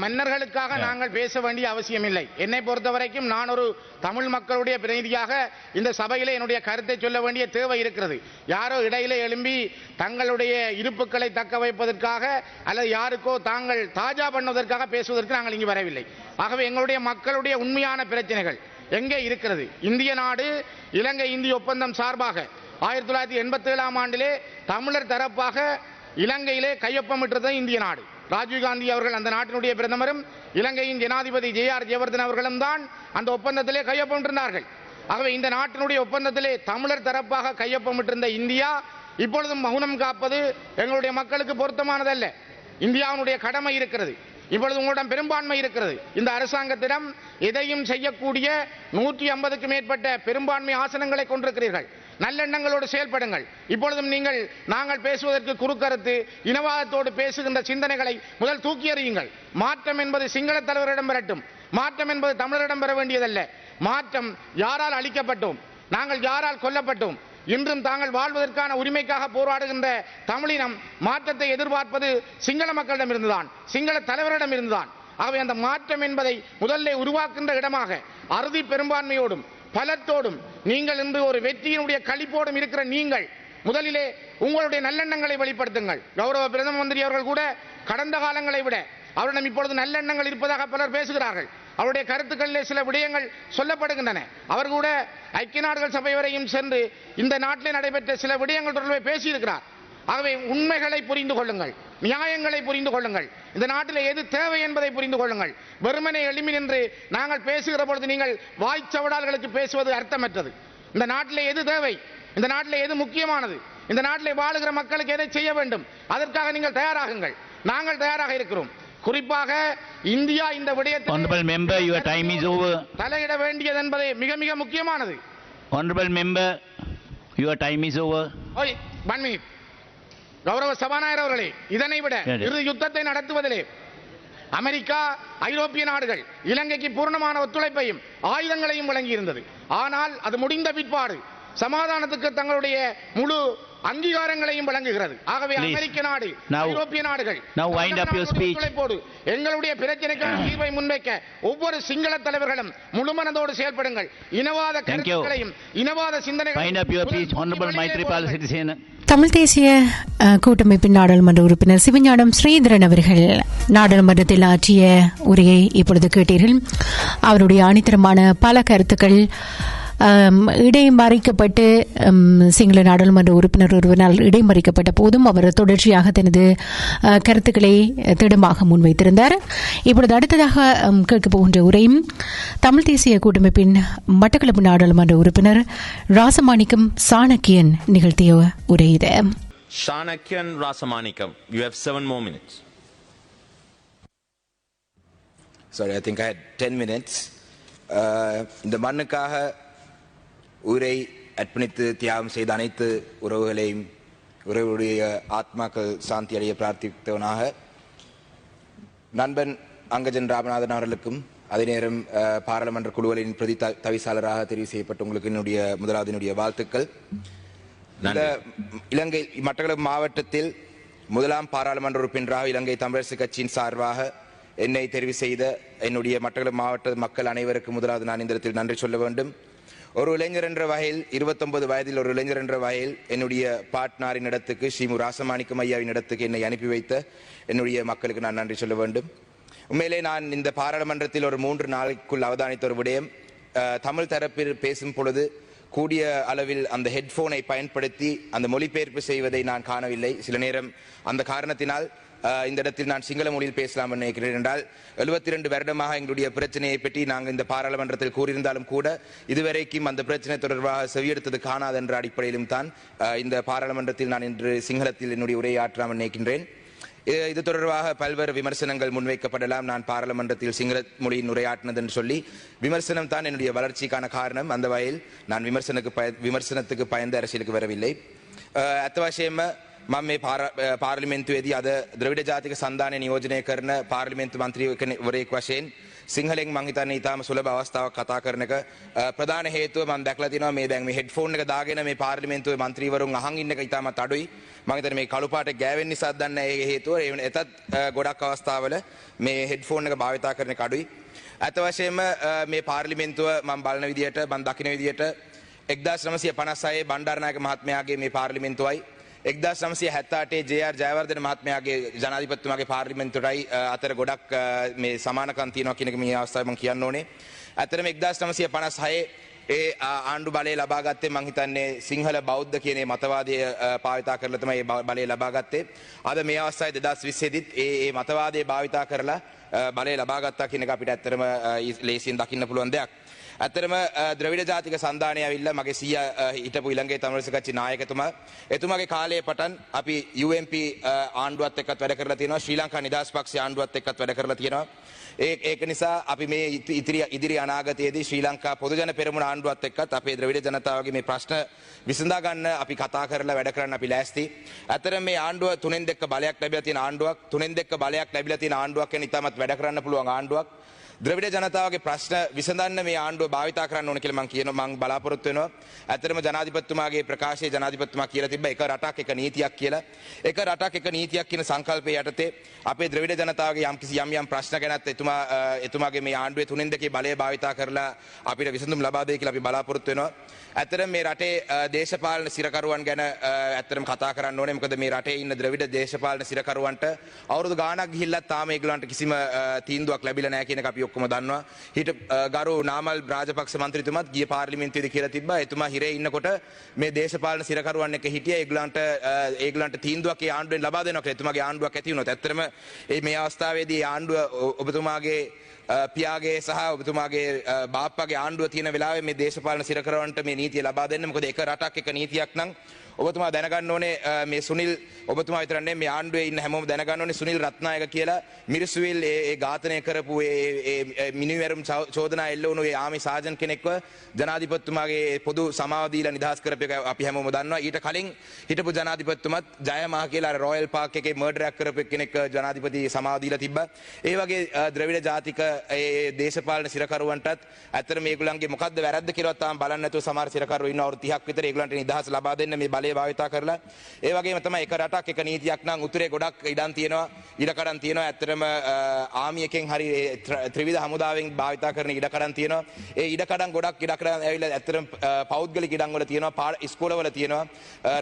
மன்னர்களுக்காக நாங்கள் பேச வேண்டிய அவசியம் இல்லை. என்னை பொறுத்தவரைக்கும் நான் ஒரு தமிழ் மக்களுடைய பிரதிநிதியாக இந்த சபையிலே என்னுடைய கருத்தை சொல்ல வேண்டிய தேவை இருக்கிறது. யாரோ இடையிலே எழும்பி தங்களுடைய இருப்புக்களை தக்க வைப்பதற்காக அல்லது யாருக்கோ தாங்கள் தாஜா பண்ணுவதற்காக பேசுவதற்கு நாங்கள் இங்கு வரவில்லை. ஆகவே எங்களுடைய மக்களுடைய உண்மையான பிரச்சனைகள் எங்கே இருக்கிறது? இந்திய நாடு இலங்கை இந்திய ஒப்பந்தம் சார்பாக 1987ஆம் ஆண்டிலே தமிழர் தரப்பாக இலங்கையிலே கையொப்பமிட்டது இந்திய நாடு. ராஜீவ்காந்தி அவர்கள் அந்த நாட்டினுடைய பிரதமரும் இலங்கையின் ஜனாதிபதி JR ஜெயவர்தன் அவர்களும் தான் அந்த ஒப்பந்தத்திலே கையொப்பமிட்டிருந்தார்கள். ஆகவே இந்த நாட்டினுடைய ஒப்பந்தத்திலே தமிழர் தரப்பாக கையொப்பமிட்டிருந்த இந்தியா இப்பொழுதும் மௌனம் காப்பது எங்களுடைய மக்களுக்கு பொருத்தமானதல்ல. இந்தியாவுடைய கடமை இருக்கிறது. இப்பொழுது உங்களிடம் பெரும்பான்மை இருக்கிறது. இந்த அரசாங்கத்திடம் எதையும் செய்யக்கூடிய 150க்கும் மேற்பட்ட பெரும்பான்மை ஆசனங்களை கொண்டிருக்கிறீர்கள். நல்லெண்ணங்களோடு செயல்படுங்கள். இப்பொழுதும் நாங்கள் பேசுவதற்கு குறுக்கருத்து இனவாதத்தோடு பேசுகின்ற சிந்தனைகளை முதல் தூக்கி எறியுங்கள். மாற்றம் என்பது சிங்கள தலைவரிடம் வரட்டும். மாற்றம் என்பது தமிழரிடம் பெற வேண்டியதல்ல. மாற்றம் யாரால் அளிக்கப்பட்டோம், நாங்கள் யாரால் கொல்லப்பட்டோம், இன்றும் தாங்கள் வாழ்வதற்கான உரிமைக்காக போராடுகின்ற தமிழினம் மாற்றத்தை எதிர்பார்ப்பது சிங்கள மக்களிடம் இருந்துதான், சிங்கள தலைவரிடம் இருந்துதான். ஆகவே அந்த மாற்றம் என்பதை முதல்ல உருவாக்குகின்ற இடமாக அறுதி பெரும்பான்மையோடும் பலத்தோடும் நீங்கள் இன்று ஒரு வெற்றியினுடைய களிப்போடும் இருக்கிற நீங்கள் முதலிலே உங்களுடைய நல்லெண்ணங்களை வெளிப்படுத்துங்கள். கௌரவ பிரதம மந்திரி அவர்கள் கூட கடந்த காலங்களை விட அவரிடம் இப்பொழுது நல்லெண்ணங்கள் இருப்பதாக பலர் பேசுகிறார்கள். அவருடைய கருத்துக்களிலே சில விடயங்கள் சொல்லப்படுகின்றன. அவர் கூட ஐக்கிய நாடுகள் சபை வரையும் சென்று இந்த நாட்டிலே நடைபெற்ற சில விடயங்கள் தொடர்பாக பேசியிருக்கிறார். ஆகவே உண்மைகளை புரிந்து கொள்ளுங்கள், நியாயங்களை புரிந்து கொள்ளுங்கள், இந்த நாட்டில் எது தேவை என்பதை புரிந்து கொள்ளுங்கள். வெறுமனை எழுமி நின்று நாங்கள் பேசுகிற பொழுது நீங்கள் வாய்ச்சவடால்களுக்கு பேசுவது அர்த்தமற்றது. இந்த நாட்டில் எது தேவை, இந்த நாட்டில் எது முக்கியமானது, இந்த நாட்டில் வாழுகிற மக்களுக்கு எதை செய்ய வேண்டும், அதற்காக நீங்கள் தயாராகுங்கள். நாங்கள் தயாராக இருக்கிறோம். குறிப்பாக இந்தியா இந்த விடயத்தில் தலையிட வேண்டியது என்பது மிக மிக முக்கியமானது. Honorable member, your time is over. One minute. கௌரவ சபாநாயகர் அவர்களே, இதனை விட இறுதி யுத்தத்தை நடத்துவதிலே அமெரிக்கா, ஐரோப்பிய நாடுகள் இலங்கைக்கு பூர்ணமான ஒத்துழைப்பையும் ஆயுதங்களையும் வழங்கியிருந்தது. ஆனால் அது முடிந்த பிற்பாடு சமாதானத்துக்கு தங்களுடைய முழு அங்கீகாரங்களையும் வழங்குகிறது. ஆகவே அமெரிக்க நாடு, ஐரோப்பிய நாடுகள் ஒத்துழைப்போடு எங்களுடைய பிரச்சனைக்கான தீர்வை முன்வைக்க ஒவ்வொரு சிங்கள தலைவர்களும் முழுமனதோடு செயல்படுங்கள். இனவாத கருத்துக்களையும் இனவாத சிந்தனைகளையும் தமிழ் தேசிய கூட்டமைப்பின் நாடாளுமன்ற உறுப்பினர் சிவஞானம் ஸ்ரீதரன் அவர்கள் நாடாளுமன்றத்தில் ஆற்றிய உரையை இப்பொழுது கேட்டீர்கள். அவருடைய அணித்தரமான பல கருத்துக்கள் இடைமறிக்கப்பட்டு சிங்கள நாடாளுமன்ற உறுப்பினர் ஒருவரால் இடைமறிக்கப்பட்ட போதும் அவர் தொடர்ச்சியாக தனது கருத்துக்களை திடமாக முன்வைத்திருந்தார். இப்பொழுது அடுத்ததாக கேட்கப் போகின்ற உரையும் தமிழ் தேசிய கூட்டமைப்பின் மட்டக்களப்பு நாடாளுமன்ற உறுப்பினர் ராசமாணிக்கம் சாணக்கியன் நிகழ்த்திய உரை இது. Shanakyan Rasamanikam, you have 7 more minutes. Sorry, I think I had 10 minutes. இந்த மண்ணுக்காக உரை அர்ப்பணித்து தியாகம் செய்த அனைத்து உறவுகளையும் உறவுடைய ஆத்மாக்கள் சாந்தி அடைய பிரார்த்தித்தவனாக நண்பன் அங்கஜன் ராமநாதன் அவர்களுக்கும் அதே நேரம் பாராளுமன்ற குழுவின் பிரதி தவிசாளராக தெரிவு செய்யப்பட்ட உங்களுக்கு என்னுடைய வாழ்த்துக்கள். இந்த இலங்கை மட்டக்களப்பு மாவட்டத்தில் முதலாம் பாராளுமன்ற உறுப்பினராக இலங்கை தமிழரசு கட்சியின் சார்பாக என்னை தெரிவு செய்த என்னுடைய மட்டக்களப்பு மாவட்ட மக்கள் அனைவருக்கும் முதலாவது நான் இந்த இடத்தில் நன்றி சொல்ல வேண்டும். ஒரு இளைஞர் என்ற வகையில் 29 வயதில் ஒரு இளைஞர் என்ற வகையில் என்னுடைய பாட்னாரின் இடத்துக்கு ஸ்ரீமு ராசமாணிக்கம் ஐயாவின் இடத்துக்கு என்னை அனுப்பி வைத்த என்னுடைய மக்களுக்கு நான் நன்றி சொல்ல வேண்டும். உண்மையிலே நான் இந்த பாராளுமன்றத்தில் ஒரு 3 நாளைக்குள் அவதானித்த ஒரு விடயம், தமிழ் தரப்பில் பேசும் பொழுது கூடிய அளவில் அந்த ஹெட்போனை பயன்படுத்தி அந்த மொழிபெயர்ப்பு செய்வதை நான் காணவில்லை. சில நேரம் அந்த காரணத்தினால் இந்த இடத்தில் நான் சிங்கள மொழியில் பேசலாம் நினைக்கிறேன். என்றால் 72 வருடமாக எங்களுடைய பிரச்சனையை பற்றி நாங்கள் இந்த பாராளுமன்றத்தில் கூறியிருந்தாலும் கூட இதுவரைக்கும் அந்த பிரச்சனை தொடர்பாக செவியெடுத்தது காணாது என்ற அடிப்படையிலும் தான் இந்த பாராளுமன்றத்தில் நான் இன்று சிங்களத்தில் என்னுடைய உரையாற்றாமல் நினைக்கின்றேன். இது தொடர்பாக பல்வேறு விமர்சனங்கள் முன்வைக்கப்படலாம். நான் பாராளுமன்றத்தில் சிங்கள மொழியின் உரையாற்றினது என்று சொல்லி விமர்சனம் தான் என்னுடைய வளர்ச்சிக்கான காரணம். அந்த வகையில் நான் விமர்சனத்துக்கு பயந்த அரசியலுக்கு வரவில்லை. අත්වශයෙන්ම මම මේ පාර්ලිමේන්තුවේදී අද ද්‍රවිඩ ජාතික සන්ධානය නියෝජනය කරන පාර්ලිමේන්තු මන්ත්‍රීවරයෙක් වශයෙන් සිංහලෙන් මං හිතන්නේ ඉතාම සුලභ අවස්ථාවක් කතා කරන එක. ප්‍රධාන හේතුව මම දැක්ලා තියෙනවා මේ දැන් මේ හෙඩ්ෆෝන් එක දාගෙන මේ පාර්ලිමේන්තුවේ මන්ත්‍රීවරුන් අහන් ඉන්න එක ඉතාමත් අඩුයි. මම හිතන්නේ මේ කළු පාට ගෑවෙන නිසාද දන්නේ නැහැ ඒ හේතුව. එතත් ගොඩක් අවස්ථාවල මේ හෙඩ්ෆෝන් එක භාවිතා කරන එක අඩුයි. අත වශයෙන්ම මේ පාර්ලිමේන්තුව මම බලන විදියට මම දකින විදියට 1956 බණ්ඩාරනායක මහත්මයාගේ මේ පාර්ලිමේන්තුවයි 1978 ජේ.ආර්. ජයවර්ධන මහත්මයාගේ ජනාධිපතිතුමාගේ පාර්ලිමේන්තුවටයි අතර ගොඩක් මේ සමානකම් තියෙනවා කියන එක මේ අවස්ථාවේ මම කියන්න ඕනේ. ඇත්තටම 1956 ඒ ආණ්ඩු බලය ලබා ගත්තේ මම හිතන්නේ සිංහල බෞද්ධ කියන මේ මතවාදය භාවිතා කරලා තමයි මේ බලය ලබා ගත්තේ. අද මේ අවස්ථාවේ 2020 ෙදිත් ඒ මතවාදය භාවිතා කරලා බලය ලබා ගත්තා කියන එක අපිට ඇත්තටම ලේසියෙන් දකින්න පුළුවන් දෙයක්. ඇත්තටම ද්‍රවිඩ ජාතික සන්ධානය ඇවිල්ලා මගේ සීයා හිටපු ඉලංගේ තමරස කච්චි නායකතුමා එතුමාගේ කාලයේ පටන් අපි UMP ආණ්ඩුවත් එක්කත් වැඩ කරලා තියෙනවා. ශ්‍රී ලංකා නිදහස් පක්ෂයේ ආණ්ඩුවත් එක්කත් වැඩ කරලා තියෙනවා. ඒක නිසා අපි මේ ඉදිරි අනාගතයේදී ශ්‍රී ලංකා පොදුජන පෙරමුණ ආණ්ඩුවත් එක්කත් අපේ ද්‍රවිඩ ජනතාවගේ මේ ප්‍රශ්න විසඳා ගන්න අපි කතා කරලා වැඩ කරන්න අපි ලෑස්ති. ඇත්තටම මේ ආණ්ඩුව තුනෙන් දෙක බලයක් ලැබිලා තියෙන ආණ්ඩුවක්, තුනෙන් දෙක බලයක් ලැබිලා තියෙන ආණ්ඩුවක් කියන ඉතාමත් වැඩ කරන්න පුළුවන් ආණ්ඩුවක්. ද්‍රවිඩ ජනතාවගේ ප්‍රශ්න විසඳන්න මේ ආණ්ඩුව භාවිතා කරන්න ඕන කියලා මම කියනවා. මම බලාපොරොත්තු වෙනවා. ඇත්තටම ජනාධිපතිතුමාගේ ප්‍රකාශයේ ජනාධිපතිතුමා කියලා තිබ්බ එක රටක් එක නීතියක් කියලා. එක රටක් එක නීතියක් කියන සංකල්පය යටතේ අපේ ද්‍රවිඩ ජනතාවගේ යම් ප්‍රශ්න ගැනත් එතුමාගේ මේ ආණ්ඩුවේ තුනෙන් දෙකේ බලය භාවිතා කරලා අපිට විසඳුම් ලබා දෙයි කියලා අපි බලාපොරොත්තු වෙනවා. ඇත්තටම මේ රටේ දේශපාලන සිරකරුවන් ගැන ඇත්තටම කතා කරන්න ඕනේ. මොකද මේ රටේ ඉන්න ද්‍රවිඩ දේශපාලන සිරකරුවන්ට අවුරුදු ගාණක් ගිහිල්ලත් තාම ඒගොල්ලන්ට කිසිම තීන්දුවක් ලැබිලා නැහැ කියන එක අපි ඔක්කොම දන්නවා. හිට ගරු නාමල් රාජපක්ෂ මන්ත්‍රීතුමාත් ගිය පාර්ලිමේන්තුවේදී කියලා තිබ්බා එතුමා හිරේ ඉන්නකොට මේ දේශපාලන සිරකරුවන් එක්ක හිටියා. ඒගොල්ලන්ට තීන්දුවක් ඒ ආණ්ඩුවෙන් ලබා දෙනවා කියලා. එතුමාගේ ආණ්ඩුවක් ඇති වුණොත් ඇත්තටම මේ අවස්ථාවේදී ආණ්ඩුව ඔබතුමාගේ පියාගේ සහ ඔබතුමාගේ බාප්පාගේ ආණ්ඩුව තියෙන වෙලාවේ මේ දේශපාලන සිරකරවන්ට මේ නීතිය ලබා දෙන්න. මොකද එක රටක් එක නීතියක් නම් ඔබතුමා දැනගන්න ඕනේ මේ සුනිල් ඔබතුමා විතර නෙමෙයි මේ ආණ්ඩුවේ ඉන්න හැමෝම දැනගන්න ඕනේ සුනිල් රත්නායක කියලා මිරිසුවිල් ඒ ඝාතනය කරපු ඒ මිනිමෙරුම් චෝදනා එල්ල වුණු ඒ ආමි සාජන් කෙනෙක්ව ජනාධිපතිතුමාගේ පොදු සමාව දීලා නිදහස් කරපු එක අපි හැමෝම දන්නවා. ඊට කලින් හිටපු ජනාධිපතිතුමත් ජයමහ කියලා රොයල් පාක් එකේ මර්ඩරයක් කරපු කෙනෙක් ජනාධිපති සමාව දීලා තිබ්බා. ඒ වගේ ද්‍රවිඩ ජාතික ඒ දේශපාලන සිරකරුවන්ටත් ඇත්තට මේගොල්ලන්ගේ මොකද්ද වැරද්ද කියලාවත් තාම බලන්නේ නැතුව සමහර සිරකරු ඉන්න අවුරුදු 30ක් විතර ඒගොල්ලන්ට නිදහස ලබා දෙන්න මේ බලය භාවිතා කරලා. ඒ වගේම තමයි එක රටක් එක නීතියක් නම් උතුරේ ගොඩක් ඉඩම් තියෙනවා, ඉඩකඩම් තියෙනවා. ඇත්තටම ආමි එකෙන් හරි ත්‍රිවිධ හමුදාවෙන් භාවිතා කරන ඉඩකඩම් තියෙනවා. ඒ ඉඩකඩම් ගොඩක් ඉඩකඩම් ඇවිල්ලා ඇත්තටම පෞද්ගලික ඉඩම් වල තියෙනවා, ඉස්කෝලවල තියෙනවා,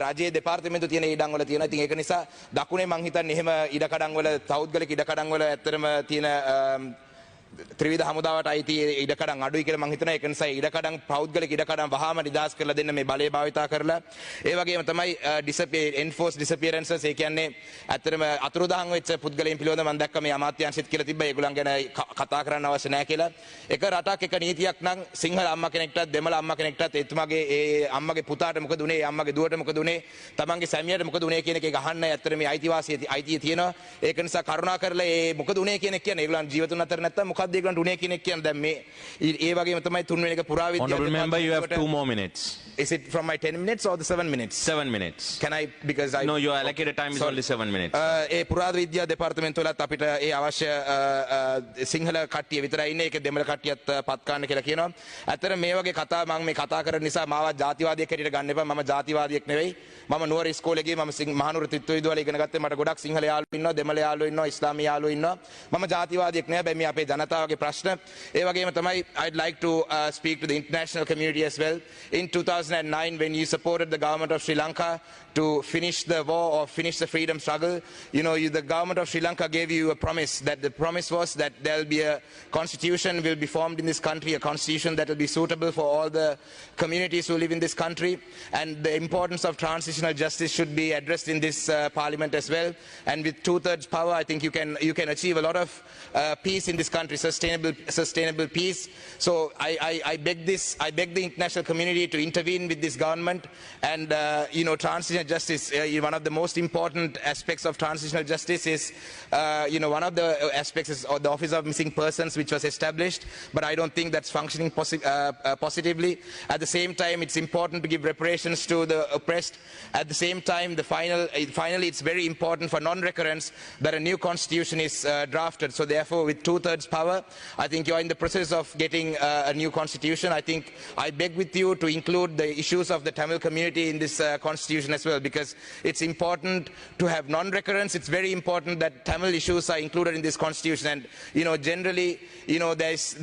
රජයේ දෙපාර්තමේන්තු තියෙන ඉඩම් වල තියෙනවා. ඉතින් ඒක නිසා දකුණේ මං හිතන්නේ එහෙම ඉඩකඩම් වල පෞද්ගලික ඉඩකඩම් වල ඇත්තටම තියෙන ත්‍රිවිධ හමුදාවට අයිති ඉඩකඩම් අඩුයි කියලා මම හිතනවා. ඒක නිසා ඉඩකඩම් පෞද්ගලික ඉඩකඩම් වහාම නිදහස් කරලා දෙන්න මේ බලය භාවිතා කරලා. ඒ වගේම තමයි enforced disappearances. ඒ කියන්නේ ඇත්තටම අතුරුදහන් වෙච්ච පුද්ගලයන් පිළිබඳව මම දැක්ක මේ අමාත්‍යාංශෙත් කියලා තිබ්බා. ඒගොල්ලන් ගැන කතා කරන්න අවශ්‍ය නැහැ කියලා. එක රටක් එක නීතියක් නම් සිංහල අම්මා කෙනෙක්ටත් දෙමළ අම්මා කෙනෙක්ටත් එතුමාගේ ඒ අම්මගේ පුතාට මොකද උනේ, ඒ අම්මගේ දුවට මොකද උනේ, තමන්ගේ සැමියාට මොකද උනේ කියන එක අහන්න ඇත්තට මේ අයිතිය තියෙනවා. ඒක නිසා කරුණා කරලා ඒ මොකද උනේ කියන එක කියන්නේ ඒගොල්ලන් ජීවිතුන් අතර නැත්තම් මොකක්ද ඒගොල්ලන්ට උනේ කියන එක කියන්නේ දැන් මේ ඒ වගේම තමයි තුන්වෙනි එක පුරාවිද්‍යාව. Honorable member, you have 2 more minutes. Is it from my 10 minutes or the 7 minutes? 7 minutes. Can I, because I... No, your allocated time is only 7 minutes. ඒ පුරාවිද්‍යා දෙපාර්තමේන්තුවලත් අපිට ඒ අවශ්‍ය සිංහල කට්ටිය විතරයි ඉන්නේ. ඒක දෙමළ කට්ටියත් පත් කරන්න කියලා කියනවා. ඇත්තට මේ වගේ කතා මම මේ කතා කරන නිසා මාව ජාතිවාදියෙක් හැටියට ගන්න එපා. මම ජාතිවාදියෙක් නෙවෙයි. මම නුවර ඉස්කෝලේ ගියේ. මම මහනුවර ත්‍රිත්ව විදුහල ඉගෙන ගත්තේ. මට ගොඩක් සිංහල යාළුවෝ ඉන්නවා, දෙමළ යාළුවෝ ඉන්නවා, ඉස්ලාමීය යාළුවෝ ඉන්නවා. මම ජාතිවාදියෙක් නෙවෙයි. හැබැයි මේ අපේ ජනතාවගේ ප්‍රශ්න. ඒ වගේම තමයි I'd like to speak to the international community as well. In 2009 when you supported the government of Sri Lanka to finish the war or finish the freedom struggle, the government of Sri Lanka gave you a promise. That the promise was that there will be a constitution will be formed in this country, a constitution that will be suitable for all the communities who live in this country, and the importance of transitional justice should be addressed in this parliament as well. And with 2/3 power, I think you can achieve a lot of peace in this country, sustainable peace. So I beg the international community to intervene with this government. And transitional justice, one of the most important aspects of transitional justice is one of the aspects is the office of missing persons, which was established, but I don't think that's functioning positively. At the same time, it's important to give reparations to the oppressed. At the same time, finally it's very important for non-recurrence that a new constitution is drafted. So therefore, with 2/3 power, I think you're in the process of getting a new constitution. I think I beg with you to include the issues of the Tamil community in this constitution as well, because it's important to have non-recurrence. It's very important that Tamil issues are included in this constitution. And generally,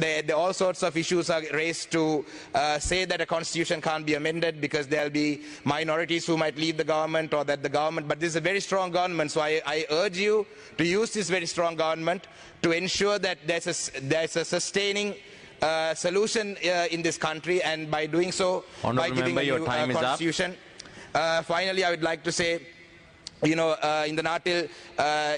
there all sorts of issues are raised to say that a constitution can't be amended because there'll be minorities who might leave the government, or that the government, but this is a very strong government. So I urge you to use this very strong government to ensure that there's a sustaining solution in this country, and by doing so, by giving a new constitution. Finally, I would like to say, இந்த நாட்டில்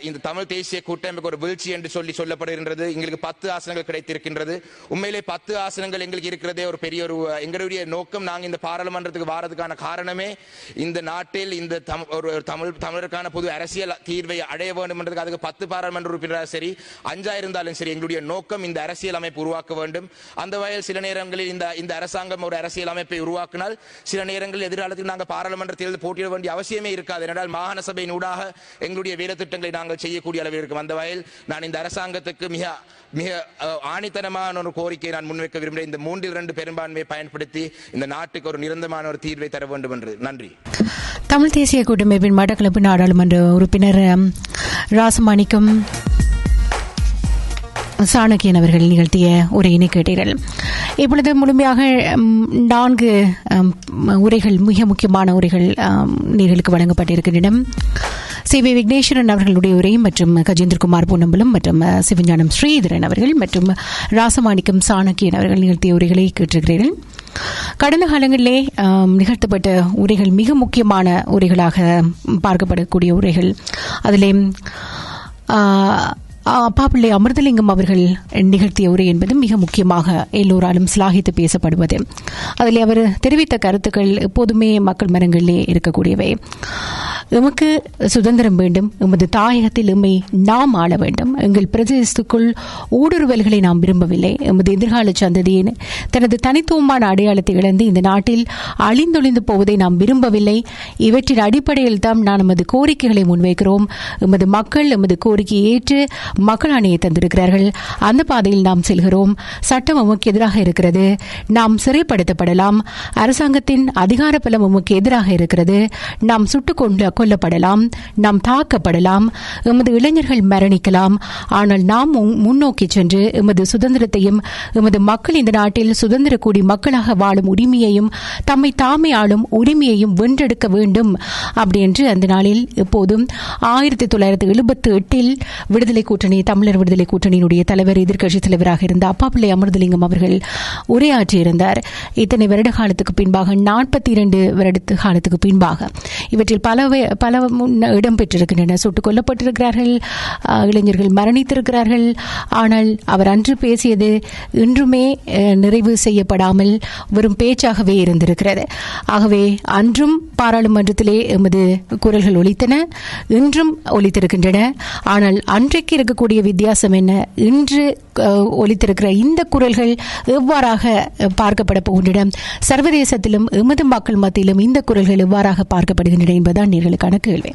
இந்த தமிழ் தேசிய கூட்டமைப்புக்கு ஒரு வீழ்ச்சி என்று சொல்லப்படுகின்றது. எங்களுக்கு 10 ஆசனங்கள் கிடைத்திருக்கின்றது. உண்மையிலே 10 ஆசனங்கள் எங்களுக்கு இருக்கிறதே ஒரு பெரிய எங்களுடைய நோக்கம். நாங்கள் இந்த பாராளுமன்றத்துக்கு வாரதுக்கான காரணமே இந்த நாட்டில் இந்த தமிழருக்கான பொது அரசியல் தீர்வை அடைய வேண்டும் என்றதுக்கு. அதுக்கு 10 பாராளுமன்ற உறுப்பினராக சரி, 5 இருந்தாலும் சரி, எங்களுடைய நோக்கம் இந்த அரசியல் அமைப்பு உருவாக்க வேண்டும். அந்த வகையில் சில நேரங்களில் இந்த அரசாங்கம் ஒரு அரசியல் அமைப்பை உருவாக்கினால் சில நேரங்களில் எதிர்காலத்தில் நாங்கள் பாராளுமன்ற தேர்தல் போட்டியிட வேண்டிய அவசியமே இருக்காது. ஏனென்றால் மாகாண சபையின் ஊடாக எங்களுடைய வேலை திட்டங்களை நாங்கள் செய்யக்கூடிய அளவில் இருக்கும். அந்த வகையில் நான் இந்த அரசாங்கத்துக்கு மிக மிக ஆணித்தனமான ஒரு கோரிக்கையை நான் முன்வைக்க விரும்புகிறேன். இந்த 3/2 பெரும்பான்மையை பயன்படுத்தி இந்த நாட்டுக்கு ஒரு நிரந்தரமான ஒரு தீர்வை தர வேண்டும் என்று. நன்றி. தமிழ் தேசிய கூட்டமைப்பின் மட்டக்களப்பு நாடாளுமன்ற உறுப்பினர் ராசமாணிக்கம் சாணக்கியன் அவர்கள் நிகழ்த்திய உரையினை கேட்டீர்கள். இப்பொழுது முழுமையாக 4 உரைகள், மிக முக்கியமான உரைகள் நேர்களுக்கு வழங்கப்பட்டிருக்கின்றன. விக்னேஸ்வரன் அவர்களுடைய உரை மற்றும் கஜேந்திரகுமார் பொன்னம்பலம் மற்றும் சிவஞானம் ஸ்ரீதரன் அவர்கள் மற்றும் ராசமாணிக்கம் சாணக்கியன் அவர்கள் நிகழ்த்திய உரைகளை கேட்டிருக்கிறீர்கள். கடந்த காலங்களிலே நிகழ்த்தப்பட்ட உரைகள் மிக முக்கியமான உரைகளாக பார்க்கப்படக்கூடிய உரைகள். அதிலே அப்பாப்பிள்ளை அமிர்தலிங்கம் அவர்கள் நிகழ்த்திய உரை என்பது மிக முக்கியமாக எல்லோராலும் சிலாகித்து பேசப்படுவது. அதில் அவர் தெரிவித்த கருத்துக்கள் எப்போதுமே மக்கள் மனங்களிலே இருக்கக்கூடியவை. எமக்கு சுதந்திரம் வேண்டும், எமது தாயகத்தில் எம்மை நாம் ஆள வேண்டும், எங்கள் பிரதேசத்துக்குள் ஊடுருவல்களை நாம் விரும்பவில்லை, எமது எதிர்கால சந்ததியின் தனது தனித்துவமான அடையாளத்தை இழந்து இந்த நாட்டில் அழிந்தொழிந்து போவதை நாம் விரும்பவில்லை. இவற்றின் அடிப்படையில் தான் நாம் எமது கோரிக்கைகளை முன்வைக்கிறோம். எமது மக்கள் எமது கோரிக்கையை ஏற்று மக்கள் ஆணையை தந்திருக்கிறார்கள். அந்த பாதையில் நாம் செல்கிறோம். சட்டம் எமக்கு எதிராக இருக்கிறது. நாம் சிறைப்படுத்தப்படலாம். அரசாங்கத்தின் அதிகார பலம் எமக்கு எதிராக இருக்கிறது. நாம் சுட்டுக் கொல்லப்படலாம், நாம் தாக்கப்படலாம், எமது இளைஞர்கள் மரணிக்கலாம். ஆனால் நாம் முன்னோக்கி சென்று எமது சுதந்திரத்தையும் எமது மக்கள் இந்த நாட்டில் சுதந்திர கூடி மக்களாக வாழும் உரிமையையும் தம்மை தாமே ஆளும் உரிமையையும் வென்றெடுக்க வேண்டும் அப்படி என்று அந்த நாளில் எப்போதும் 1978 விடுதலை கூட்டணி, தமிழர் விடுதலை கூட்டணியினுடைய தலைவர், எதிர்க்கட்சித் தலைவராக இருந்த அப்பாப்பிள்ளை அமிர்தலிங்கம் அவர்கள் உரையாற்றியிருந்தார். இத்தனை வருட காலத்துக்கு பின்பாக, 42 வருட காலத்துக்கு பின்பாக இவற்றில் பல இடம்பெற்றிருக்கின்றன. சுட்டுக் கொல்லப்பட்டிருக்கிறார்கள், இளைஞர்கள் மரணித்திருக்கிறார்கள். ஆனால் அவர் அன்று பேசியது இன்றுமே நிறைவு செய்யப்படாமல் வெறும் பேச்சாகவே இருந்திருக்கிறது. ஆகவே அன்றும் பாராளுமன்றத்திலே எமது குரல்கள் ஒலித்தன, இன்றும் ஒலித்திருக்கின்றன. ஆனால் அன்றைக்கு இருக்கக்கூடிய வித்தியாசம் என்ன? இன்று ஒலித்திருக்கிற இந்த குரல்கள் எவ்வாறாக பார்க்கப்பட போகின்றன, சர்வதேசத்திலும் எமது மக்கள் மத்தியிலும் இந்த குரல்கள் எவ்வாறாக பார்க்கப்படுகின்றன என்பதுதான் நேர்களுக்கான கேள்வி.